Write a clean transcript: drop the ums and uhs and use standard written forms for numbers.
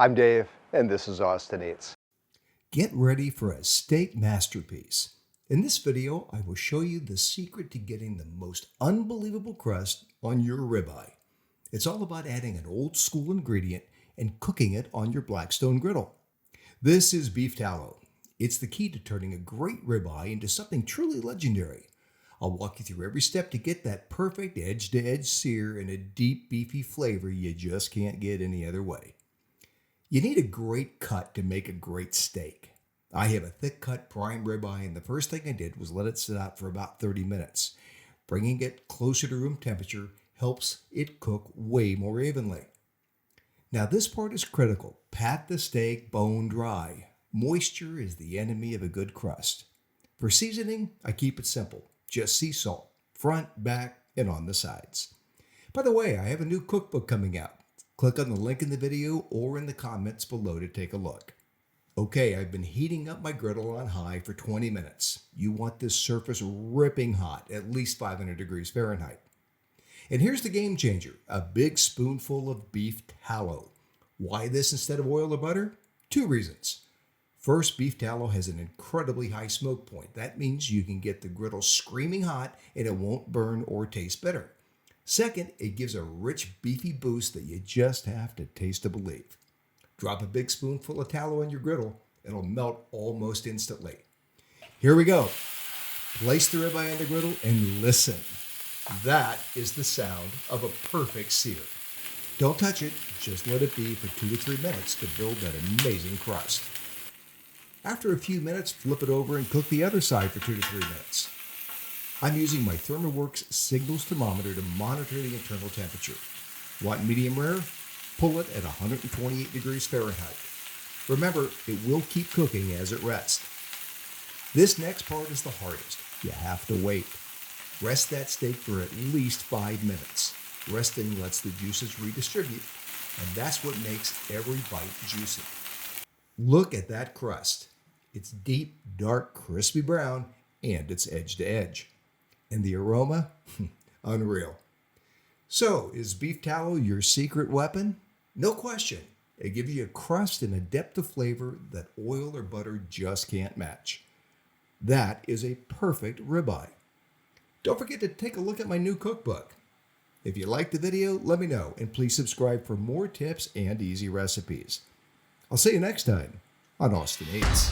I'm Dave, and this is Austin Eats. Get ready for a steak masterpiece. In this video, I will show you the secret to getting the most unbelievable crust on your ribeye. It's all about adding an old school ingredient and cooking it on your Blackstone griddle. This is beef tallow. It's the key to turning a great ribeye into something truly legendary. I'll walk you through every step to get that perfect edge-to-edge sear and a deep beefy flavor you just can't get any other way. You need a great cut to make a great steak. I have a thick cut prime ribeye, and the first thing I did was let it sit out for about 30 minutes. Bringing it closer to room temperature helps it cook way more evenly. Now this part is critical. Pat the steak bone dry. Moisture is the enemy of a good crust. For seasoning, I keep it simple. Just sea salt, front, back, and on the sides. By the way, I have a new cookbook coming out. Click on the link in the video or in the comments below to take a look. Okay, I've been heating up my griddle on high for 20 minutes. You want this surface ripping hot, at least 500 degrees Fahrenheit. And here's the game changer, a big spoonful of beef tallow. Why this instead of oil or butter? 2 reasons. First, beef tallow has an incredibly high smoke point. That means you can get the griddle screaming hot and it won't burn or taste bitter. Second, it gives a rich, beefy boost that you just have to taste to believe. Drop a big spoonful of tallow on your griddle. It'll melt almost instantly. Here we go. Place the ribeye on the griddle and listen. That is the sound of a perfect sear. Don't touch it. Just let it be for 2 to 3 minutes to build that amazing crust. After a few minutes, flip it over and cook the other side for 2 to 3 minutes. I'm using my ThermoWorks Signals thermometer to monitor the internal temperature. Want medium rare? Pull it at 128 degrees Fahrenheit. Remember, it will keep cooking as it rests. This next part is the hardest. You have to wait. Rest that steak for at least 5 minutes. Resting lets the juices redistribute, and that's what makes every bite juicy. Look at that crust. It's deep, dark, crispy brown, and it's edge to edge. And the aroma? Unreal. So, is beef tallow your secret weapon? No question. It gives you a crust and a depth of flavor that oil or butter just can't match. That is a perfect ribeye. Don't forget to take a look at my new cookbook. If you liked the video, let me know, and please subscribe for more tips and easy recipes. I'll see you next time on Austin Eats.